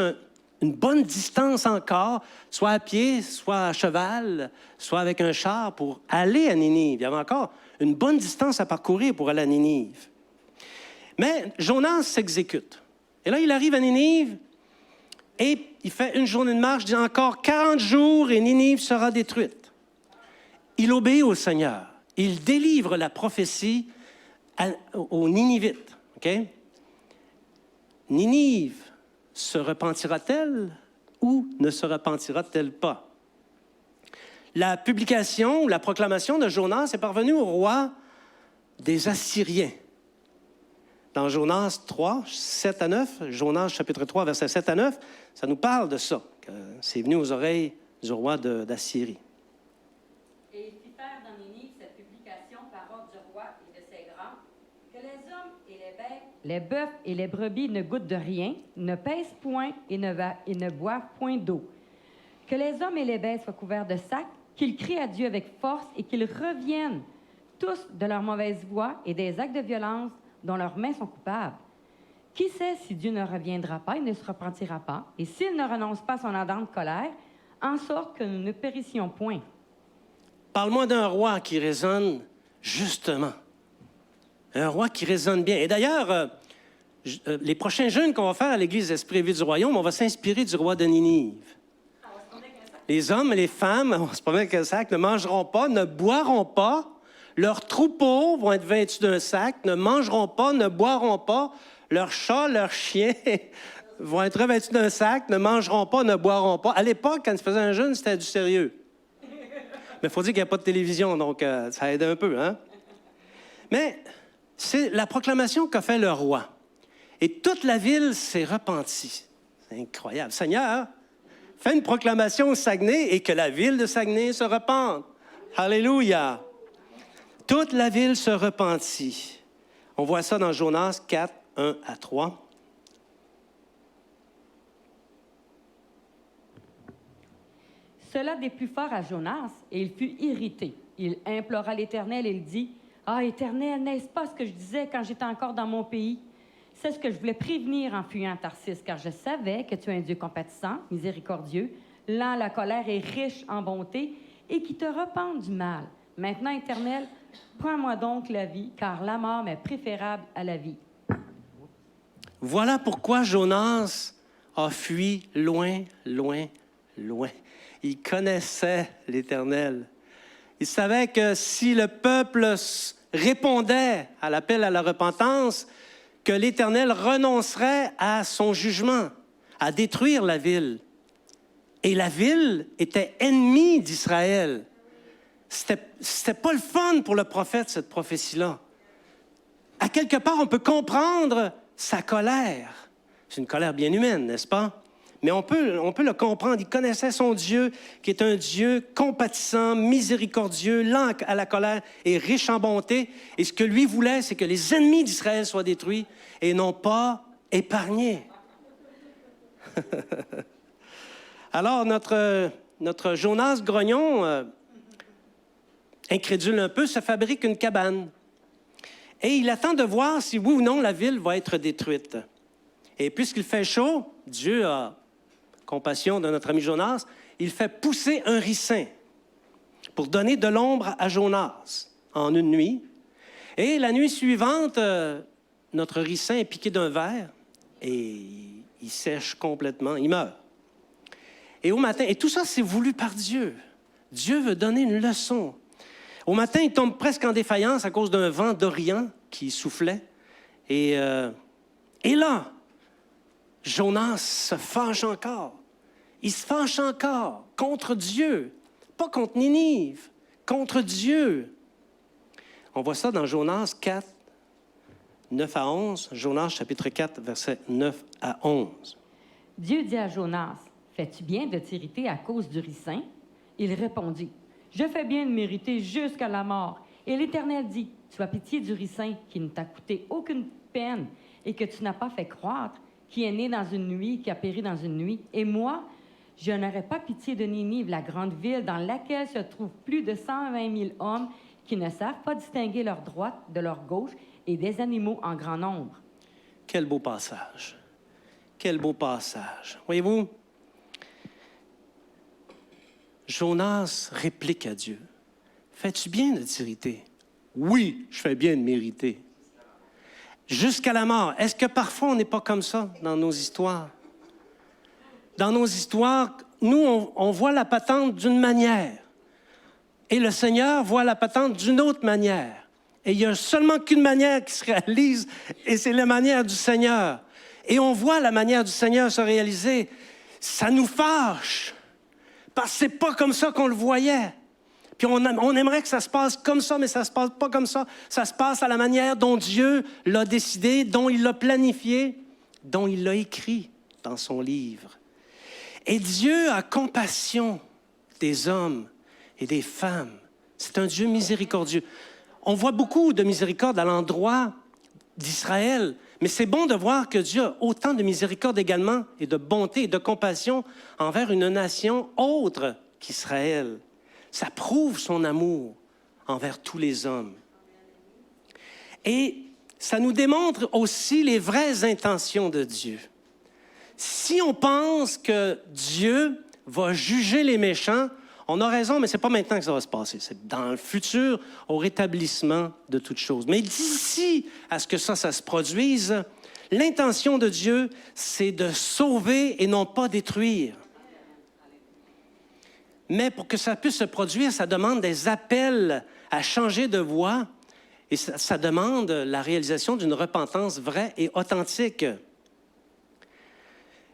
une bonne distance encore, soit à pied, soit à cheval, soit avec un char pour aller à Ninive. Il y avait encore une bonne distance à parcourir pour aller à Ninive. Mais Jonas s'exécute. Et là, il arrive à Ninive et il fait une journée de marche, il dit encore 40 jours et Ninive sera détruite. Il obéit au Seigneur. Il délivre la prophétie aux Ninivites. Okay? Ninive se repentira-t-elle ou ne se repentira-t-elle pas? La publication ou la proclamation de Jonas est parvenue au roi des Assyriens. Dans Jonas 3, 7 à 9, Jonas chapitre 3, versets 7 à 9, ça nous parle de ça, que c'est venu aux oreilles du roi d'Assyrie.
Et il fit faire dans Ninive cette publication par ordre du roi et de ses grands, que les hommes et les bêtes, les bœufs et les brebis ne goûtent de rien, ne pèsent point et ne boivent point d'eau. Que les hommes et les bêtes soient couverts de sacs, qu'ils crient à Dieu avec force et qu'ils reviennent tous de leur mauvaise voie et des actes de violence dont leurs mains sont coupables. Qui sait si Dieu ne reviendra pas et ne se repentira pas, et s'il ne renonce pas à son ardente colère, en sorte que nous ne périssions point.
Parle-moi d'un roi qui raisonne justement. Un roi qui raisonne bien. Et d'ailleurs, les prochains jeûnes qu'on va faire à l'Église Esprit et Vie du Royaume, on va s'inspirer du roi de Ninive. Les hommes et les femmes, on se promène avec un sac, ne mangeront pas, ne boiront pas. Leurs troupeaux vont être vêtus d'un sac, ne mangeront pas, ne boiront pas. Leurs chats, leurs chiens vont être revêtus d'un sac, ne mangeront pas, ne boiront pas. À l'époque, quand ils faisaient un jeûne, c'était du sérieux. Mais il faut dire qu'il n'y a pas de télévision, donc ça aide un peu, hein? Mais c'est la proclamation qu'a fait le roi. Et toute la ville s'est repentie. C'est incroyable. Seigneur, fais une proclamation au Saguenay et que la ville de Saguenay se repente. Alléluia! Toute la ville se repentit. On voit ça dans Jonas 4, 1 à 3.
Cela déplut fort à Jonas, et il fut irrité. Il implora l'Éternel et il dit, « Ah, Éternel, n'est-ce pas ce que je disais quand j'étais encore dans mon pays? C'est ce que je voulais prévenir en fuyant Tarsis, car je savais que tu es un Dieu compatissant, miséricordieux, lent à la colère et riche en bonté, et qui te repent du mal. Maintenant, Éternel, prends-moi donc la vie, car la mort m'est préférable à la vie. »
Voilà pourquoi Jonas a fui loin, loin, loin. Il connaissait l'Éternel. Il savait que si le peuple répondait à l'appel à la repentance, que l'Éternel renoncerait à son jugement, à détruire la ville. Et la ville était ennemie d'Israël. C'était pas le fun pour le prophète, cette prophétie-là. À quelque part, on peut comprendre sa colère. C'est une colère bien humaine, n'est-ce pas? Mais on peut le comprendre. Il connaissait son Dieu, qui est un Dieu compatissant, miséricordieux, lent à la colère et riche en bonté. Et ce que lui voulait, c'est que les ennemis d'Israël soient détruits et non pas épargnés. Alors, notre Jonas grognon, incrédule un peu, se fabrique une cabane. Et il attend de voir si oui ou non la ville va être détruite. Et puisqu'il fait chaud, Dieu a compassion de notre ami Jonas, il fait pousser un ricin pour donner de l'ombre à Jonas en une nuit. Et la nuit suivante, notre ricin est piqué d'un ver et il sèche complètement, il meurt. Et au matin, et tout ça, c'est voulu par Dieu. Dieu veut donner une leçon. Au matin, il tombe presque en défaillance à cause d'un vent d'Orient qui soufflait. Et là, Jonas se fâche encore. Il se fâche encore contre Dieu, pas contre Ninive, contre Dieu. On voit ça dans Jonas 4, 9 à 11. Jonas, chapitre 4, versets 9 à 11.
Dieu dit à Jonas, « Fais-tu bien de t'irriter à cause du ricin? » Il répondit, « Je fais bien de m'irriter jusqu'à la mort. » Et l'Éternel dit, « Tu as pitié du ricin qui ne t'a coûté aucune peine et que tu n'as pas fait croître, qui est né dans une nuit, qui a péri dans une nuit. Et moi, je n'aurais pas pitié de Ninive, la grande ville dans laquelle se trouvent plus de 120 000 hommes qui ne savent pas distinguer leur droite de leur gauche et des animaux en grand nombre. »
Quel beau passage. Quel beau passage. Voyez-vous, Jonas réplique à Dieu. « Fais-tu bien de t'irriter? » « Oui, je fais bien de m'irriter. » jusqu'à la mort. Est-ce que parfois on n'est pas comme ça dans nos histoires? Dans nos histoires, nous, on voit la patente d'une manière. Et le Seigneur voit la patente d'une autre manière. Et il n'y a seulement qu'une manière qui se réalise, et c'est la manière du Seigneur. Et on voit la manière du Seigneur se réaliser. Ça nous fâche, parce que ce n'est pas comme ça qu'on le voyait. Puis on aimerait que ça se passe comme ça, mais ça ne se passe pas comme ça. Ça se passe à la manière dont Dieu l'a décidé, dont il l'a planifié, dont il l'a écrit dans son livre. Et Dieu a compassion des hommes et des femmes. C'est un Dieu miséricordieux. On voit beaucoup de miséricorde à l'endroit d'Israël, mais c'est bon de voir que Dieu a autant de miséricorde également et de bonté et de compassion envers une nation autre qu'Israël. Ça prouve son amour envers tous les hommes. Et ça nous démontre aussi les vraies intentions de Dieu. Si on pense que Dieu va juger les méchants, on a raison, mais ce n'est pas maintenant que ça va se passer. C'est dans le futur, au rétablissement de toutes choses. Mais d'ici à ce que ça se produise, l'intention de Dieu, c'est de sauver et non pas détruire. Mais pour que ça puisse se produire, ça demande des appels à changer de voie et ça demande la réalisation d'une repentance vraie et authentique.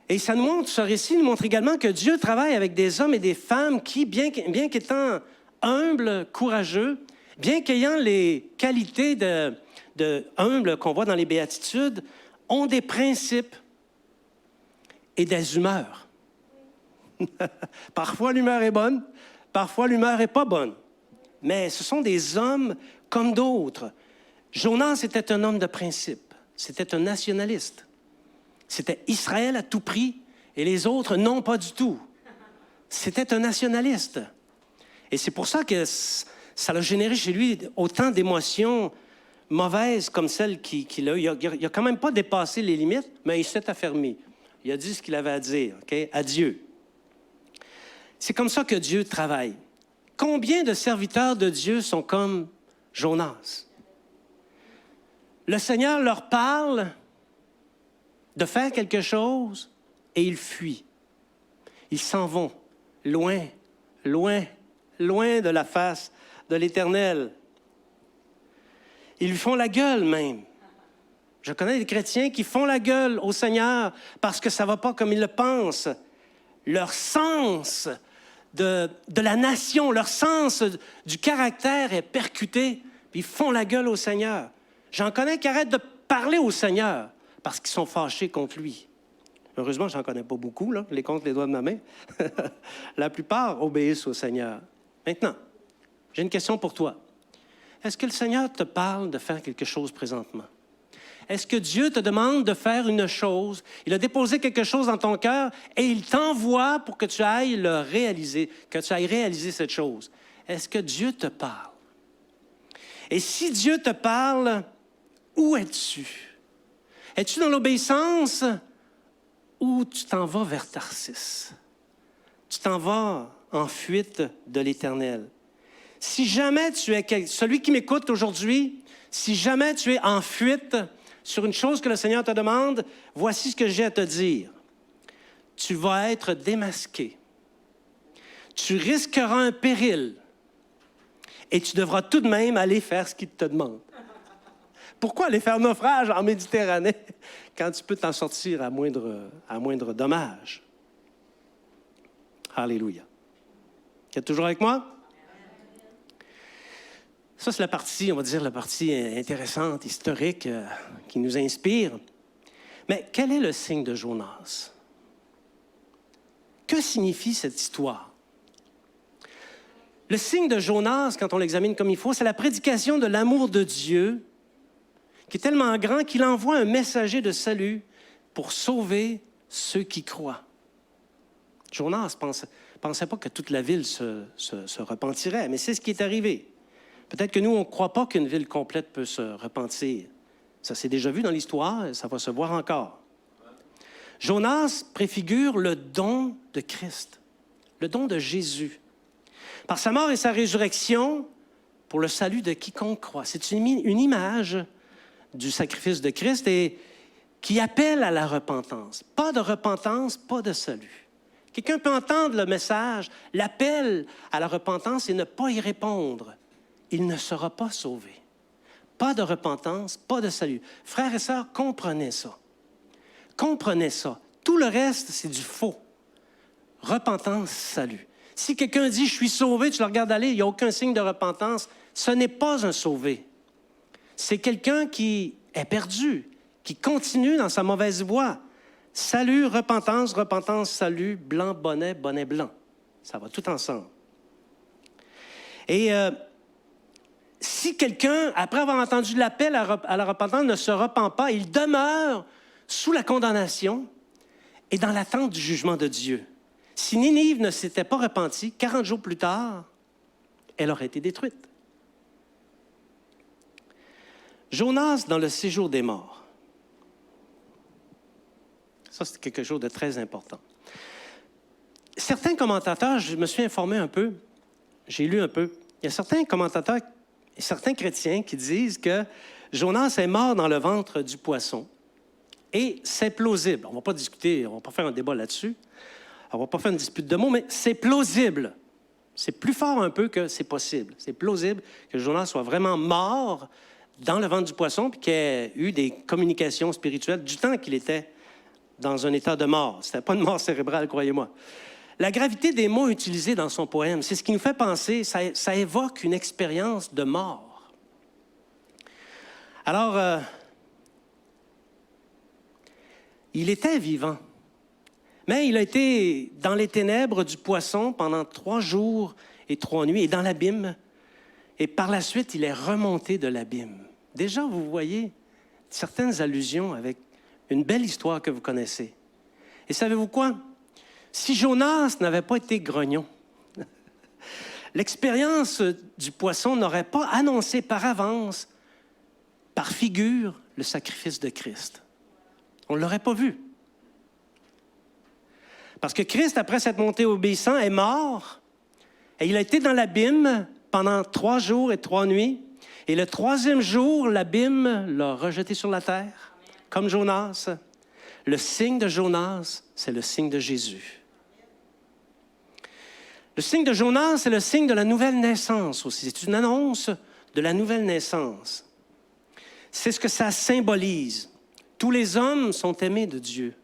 Et ça nous montre, ce récit nous montre également que Dieu travaille avec des hommes et des femmes qui, bien qu'étant humbles, courageux, bien qu'ayant les qualités de humbles qu'on voit dans les béatitudes, ont des principes et des humeurs. Parfois, l'humeur est bonne, parfois, l'humeur n'est pas bonne. Mais ce sont des hommes comme d'autres. Jonas était un homme de principe. C'était un nationaliste. C'était Israël à tout prix et les autres, non, pas du tout. C'était un nationaliste. Et c'est pour ça que ça a généré chez lui autant d'émotions mauvaises comme celles qu'il a. Il n'a quand même pas dépassé les limites, mais il s'est affermi. Il a dit ce qu'il avait à dire, OK? À Dieu. C'est comme ça que Dieu travaille. Combien de serviteurs de Dieu sont comme Jonas? Le Seigneur leur parle de faire quelque chose et ils fuient. Ils s'en vont loin, loin, loin de la face de l'Éternel. Ils lui font la gueule même. Je connais des chrétiens qui font la gueule au Seigneur parce que ça ne va pas comme ils le pensent. Leur sens de la nation, leur sens du caractère est percuté, puis ils font la gueule au Seigneur. J'en connais qui arrêtent de parler au Seigneur parce qu'ils sont fâchés contre lui. Heureusement, je n'en connais pas beaucoup, là, les compte les doigts de ma main. La plupart obéissent au Seigneur. Maintenant, j'ai une question pour toi. Est-ce que le Seigneur te parle de faire quelque chose présentement? Est-ce que Dieu te demande de faire une chose? Il a déposé quelque chose dans ton cœur et il t'envoie pour que tu ailles le réaliser, que tu ailles réaliser cette chose. Est-ce que Dieu te parle? Et si Dieu te parle, où es-tu? Es-tu dans l'obéissance ou tu t'en vas vers Tarsis? Tu t'en vas en fuite de l'Éternel. Si jamais tu es celui qui m'écoute aujourd'hui, si jamais tu es en fuite sur une chose que le Seigneur te demande, voici ce que j'ai à te dire. Tu vas être démasqué. Tu risqueras un péril et tu devras tout de même aller faire ce qu'il te demande. Pourquoi aller faire naufrage en Méditerranée quand tu peux t'en sortir à moindre dommage? Alléluia. Tu es toujours avec moi? Ça, c'est la partie, on va dire, la partie intéressante, historique, qui nous inspire. Mais quel est le signe de Jonas? Que signifie cette histoire? Le signe de Jonas, quand on l'examine comme il faut, c'est la prédication de l'amour de Dieu qui est tellement grand qu'il envoie un messager de salut pour sauver ceux qui croient. Jonas ne pensait pas que toute la ville se repentirait, mais c'est ce qui est arrivé. Peut-être que nous, on ne croit pas qu'une ville complète peut se repentir. Ça s'est déjà vu dans l'histoire et ça va se voir encore. Jonas préfigure le don de Christ, le don de Jésus. Par sa mort et sa résurrection, pour le salut de quiconque croit. C'est une image du sacrifice de Christ et qui appelle à la repentance. Pas de repentance, pas de salut. Quelqu'un peut entendre le message, l'appel à la repentance et ne pas y répondre. Il ne sera pas sauvé. Pas de repentance, pas de salut. Frères et sœurs, comprenez ça. Comprenez ça. Tout le reste, c'est du faux. Repentance, salut. Si quelqu'un dit « je suis sauvé », tu le regardes aller, il n'y a aucun signe de repentance, ce n'est pas un sauvé. C'est quelqu'un qui est perdu, qui continue dans sa mauvaise voie. Salut, repentance, repentance, salut, blanc, bonnet, bonnet blanc. Ça va tout ensemble. Et si quelqu'un, après avoir entendu l'appel à la repentance, ne se repent pas, il demeure sous la condamnation et dans l'attente du jugement de Dieu. Si Ninive ne s'était pas repentie, 40 jours plus tard, elle aurait été détruite. Jonas dans le séjour des morts. Ça, c'est quelque chose de très important. Certains commentateurs, je me suis informé un peu, j'ai lu un peu, il y a certains commentateurs et certains chrétiens qui disent que Jonas est mort dans le ventre du poisson. Et c'est plausible. On ne va pas discuter, on ne va pas faire un débat là-dessus. On ne va pas faire une dispute de mots, mais c'est plausible. C'est plus fort un peu que c'est possible. C'est plausible que Jonas soit vraiment mort dans le ventre du poisson puis qu'il ait eu des communications spirituelles du temps qu'il était dans un état de mort. Ce n'était pas une mort cérébrale, croyez-moi. La gravité des mots utilisés dans son poème, c'est ce qui nous fait penser, ça évoque une expérience de mort. Alors, il était vivant, mais il a été dans les ténèbres du poisson pendant 3 jours et 3 nuits, et dans l'abîme. Et par la suite, il est remonté de l'abîme. Déjà, vous voyez certaines allusions avec une belle histoire que vous connaissez. Et savez-vous quoi? Si Jonas n'avait pas été grognon, l'expérience du poisson n'aurait pas annoncé par avance, par figure, le sacrifice de Christ. On ne l'aurait pas vu. Parce que Christ, après cette montée obéissant, est mort et il a été dans l'abîme pendant 3 jours et 3 nuits. Et le 3e jour, l'abîme l'a rejeté sur la terre, comme Jonas. Le signe de Jonas, c'est le signe de Jésus. Le signe de Jonas, c'est le signe de la nouvelle naissance aussi. C'est une annonce de la nouvelle naissance. C'est ce que ça symbolise. Tous les hommes sont aimés de Dieu.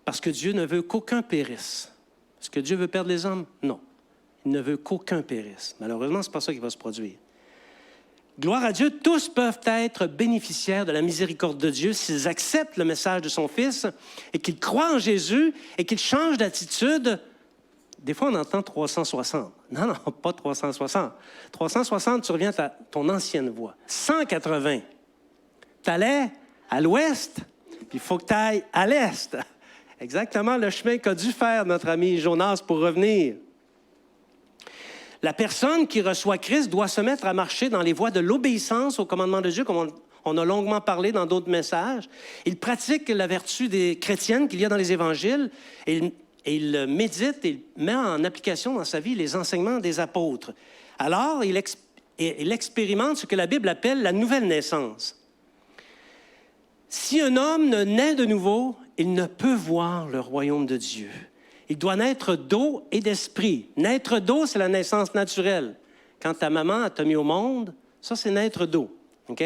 Parce que Dieu ne veut qu'aucun périsse. Est-ce que Dieu veut perdre les hommes? Non. Il ne veut qu'aucun périsse. Malheureusement, ce n'est pas ça qui va se produire. Gloire à Dieu, tous peuvent être bénéficiaires de la miséricorde de Dieu s'ils acceptent le message de son Fils et qu'ils croient en Jésus et qu'ils changent d'attitude. Des fois, on entend 360. Non, pas 360. 360, tu reviens à ton ancienne voie. 180. Tu allais à l'ouest, puis il faut que tu ailles à l'est. Exactement le chemin qu'a dû faire notre ami Jonas pour revenir. La personne qui reçoit Christ doit se mettre à marcher dans les voies de l'obéissance au commandement de Dieu, comme on a longuement parlé dans d'autres messages. Il pratique la vertu des chrétiennes qu'il y a dans les évangiles et il médite et il met en application dans sa vie les enseignements des apôtres. Alors, il expérimente ce que la Bible appelle la nouvelle naissance. Si un homme ne naît de nouveau, il ne peut voir le royaume de Dieu. Il doit naître d'eau et d'esprit. Naître d'eau, c'est la naissance naturelle. Quand ta maman t'a mis au monde, ça, c'est naître d'eau. OK?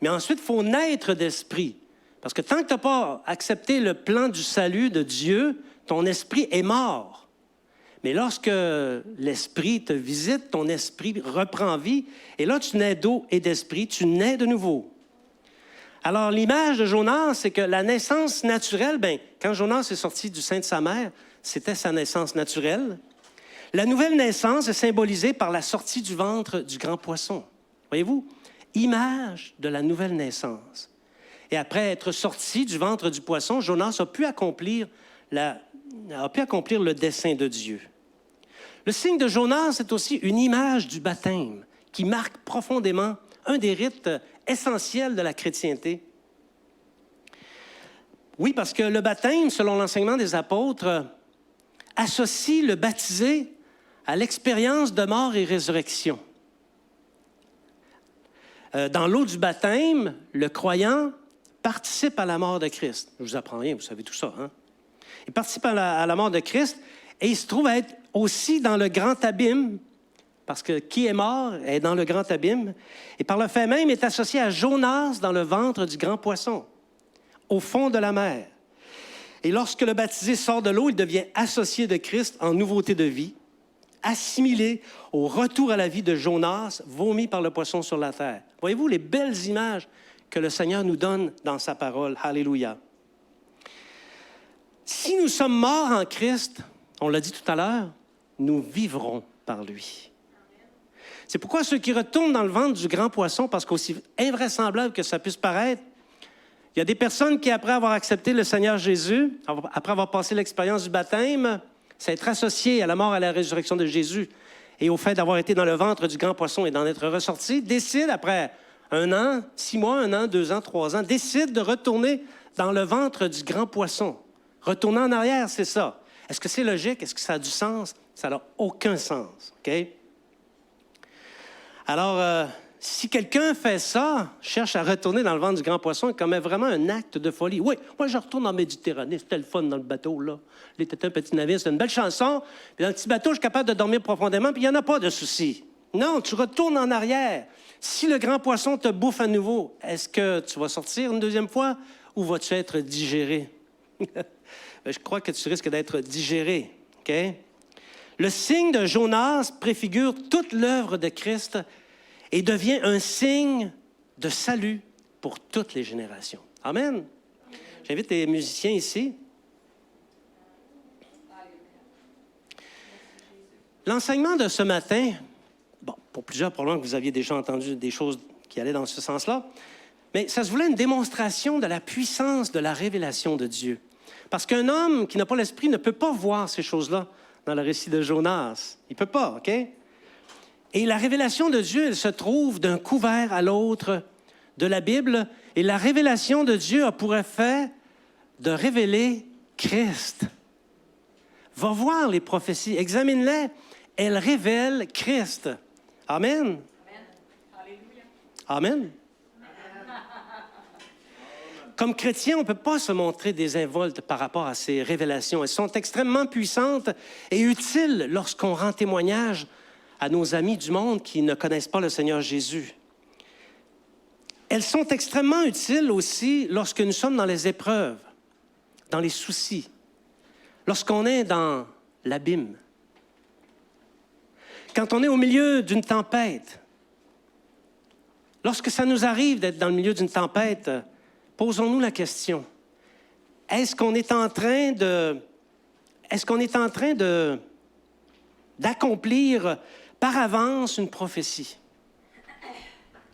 Mais ensuite, il faut naître d'esprit. Parce que tant que tu n'as pas accepté le plan du salut de Dieu, ton esprit est mort. Mais lorsque l'esprit te visite, ton esprit reprend vie. Et là, tu nais d'eau et d'esprit, tu nais de nouveau. Alors, l'image de Jonas, c'est que la naissance naturelle, quand Jonas est sorti du sein de sa mère, c'était sa naissance naturelle. La nouvelle naissance est symbolisée par la sortie du ventre du grand poisson. Voyez-vous? Image de la nouvelle naissance. Et après être sorti du ventre du poisson, Jonas a pu accomplir le dessein de Dieu. Le signe de Jonas est aussi une image du baptême qui marque profondément un des rites essentiels de la chrétienté. Oui, parce que le baptême, selon l'enseignement des apôtres, associe le baptisé à l'expérience de mort et résurrection. dans l'eau du baptême, le croyant participe à la mort de Christ. Je vous apprends rien, vous savez tout ça. Hein? Il participe à la mort de Christ et il se trouve à être aussi dans le grand abîme, parce que qui est mort est dans le grand abîme, et par le fait même est associé à Jonas dans le ventre du grand poisson, au fond de la mer. Et lorsque le baptisé sort de l'eau, il devient associé de Christ en nouveauté de vie, assimilé au retour à la vie de Jonas, vomi par le poisson sur la terre. Voyez-vous les belles images que le Seigneur nous donne dans sa parole. Alléluia. Si nous sommes morts en Christ, on l'a dit tout à l'heure, nous vivrons par lui. C'est pourquoi ceux qui retournent dans le ventre du grand poisson, parce qu'aussi invraisemblable que ça puisse paraître, il y a des personnes qui, après avoir accepté le Seigneur Jésus, après avoir passé l'expérience du baptême, s'être associées à la mort et à la résurrection de Jésus et au fait d'avoir été dans le ventre du grand poisson et d'en être ressortis, décident, après 1 an, 6 mois, 1 an, 2 ans, 3 ans, décident de retourner dans le ventre du grand poisson. Retourner en arrière, c'est ça. Est-ce que c'est logique? Est-ce que ça a du sens? Ça n'a aucun sens, OK? Alors, si quelqu'un fait ça, cherche à retourner dans le ventre du grand poisson, il commet vraiment un acte de folie. Oui, moi, je retourne en Méditerranée. C'était le fun dans le bateau, là. C'était un petit navire, c'est une belle chanson. Puis dans le petit bateau, je suis capable de dormir profondément, puis il n'y en a pas de souci. Non, tu retournes en arrière. Si le grand poisson te bouffe à nouveau, est-ce que tu vas sortir une deuxième fois ou vas-tu être digéré? Je crois que tu risques d'être digéré, OK? Le signe de Jonas préfigure toute l'œuvre de Christ et devient un signe de salut pour toutes les générations. Amen. J'invite les musiciens ici. L'enseignement de ce matin, bon, pour plusieurs, probablement que vous aviez déjà entendu des choses qui allaient dans ce sens-là, mais ça se voulait une démonstration de la puissance de la révélation de Dieu. Parce qu'un homme qui n'a pas l'esprit ne peut pas voir ces choses-là dans le récit de Jonas. Il ne peut pas, OK? Et la révélation de Dieu, elle se trouve d'un couvert à l'autre de la Bible. Et la révélation de Dieu a pour effet de révéler Christ. Va voir les prophéties, examine-les. Elles révèlent Christ. Amen. Amen. Comme chrétien, on ne peut pas se montrer désinvolte par rapport à ces révélations. Elles sont extrêmement puissantes et utiles lorsqu'on rend témoignage à nos amis du monde qui ne connaissent pas le Seigneur Jésus. Elles sont extrêmement utiles aussi lorsque nous sommes dans les épreuves, dans les soucis, lorsqu'on est dans l'abîme, quand on est au milieu d'une tempête. Lorsque ça nous arrive d'être dans le milieu d'une tempête, posons-nous la question, est-ce qu'on est en train d'accomplir par avance une prophétie?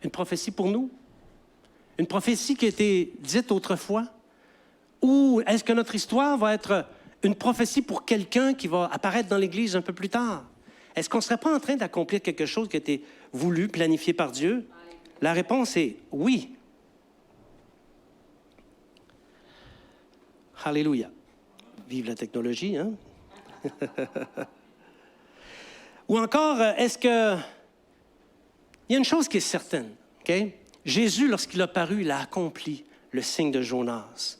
Une prophétie pour nous? Une prophétie qui a été dite autrefois? Ou est-ce que notre histoire va être une prophétie pour quelqu'un qui va apparaître dans l'Église un peu plus tard? Est-ce qu'on ne serait pas en train d'accomplir quelque chose qui a été voulu, planifié par Dieu? La réponse est oui. Alléluia. Vive la technologie, hein? Ou encore, est-ce que... Il y a une chose qui est certaine, OK? Jésus, lorsqu'il a paru, il a accompli le signe de Jonas.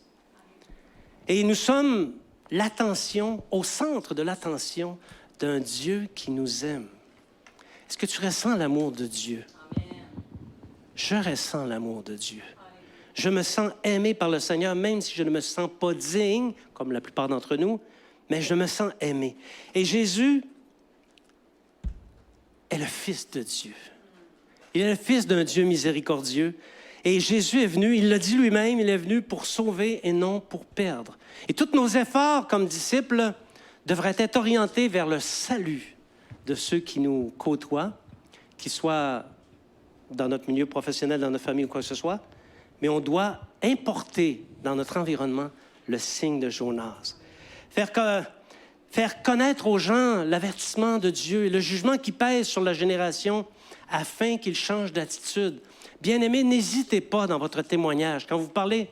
Et nous sommes l'attention, au centre de l'attention d'un Dieu qui nous aime. Est-ce que tu ressens l'amour de Dieu? Amen. Je ressens l'amour de Dieu. Je me sens aimé par le Seigneur, même si je ne me sens pas digne, comme la plupart d'entre nous, mais je me sens aimé. Et Jésus est le Fils de Dieu. Il est le Fils d'un Dieu miséricordieux. Et Jésus est venu, il l'a dit lui-même, il est venu pour sauver et non pour perdre. Et tous nos efforts comme disciples devraient être orientés vers le salut de ceux qui nous côtoient, qu'ils soient dans notre milieu professionnel, dans notre famille ou quoi que ce soit. Mais on doit importer dans notre environnement le signe de Jonas. Faire connaître aux gens l'avertissement de Dieu et le jugement qui pèse sur la génération afin qu'ils changent d'attitude. Bien-aimés, n'hésitez pas dans votre témoignage. Quand vous parlez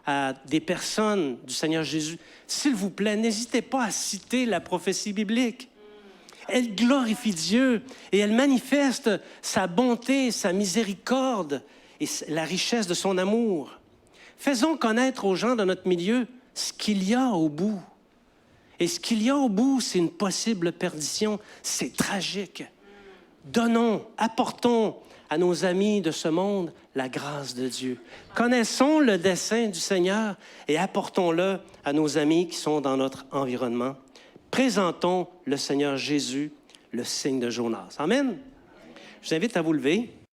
à des personnes du Seigneur Jésus, s'il vous plaît, n'hésitez pas à citer la prophétie biblique. Elle glorifie Dieu et elle manifeste sa bonté, sa miséricorde et la richesse de son amour. Faisons connaître aux gens de notre milieu ce qu'il y a au bout. Et ce qu'il y a au bout, c'est une possible perdition. C'est tragique. Donnons, apportons à nos amis de ce monde la grâce de Dieu. Connaissons le dessein du Seigneur et apportons-le à nos amis qui sont dans notre environnement. Présentons le Seigneur Jésus, le signe de Jonas. Amen. Je vous invite à vous lever.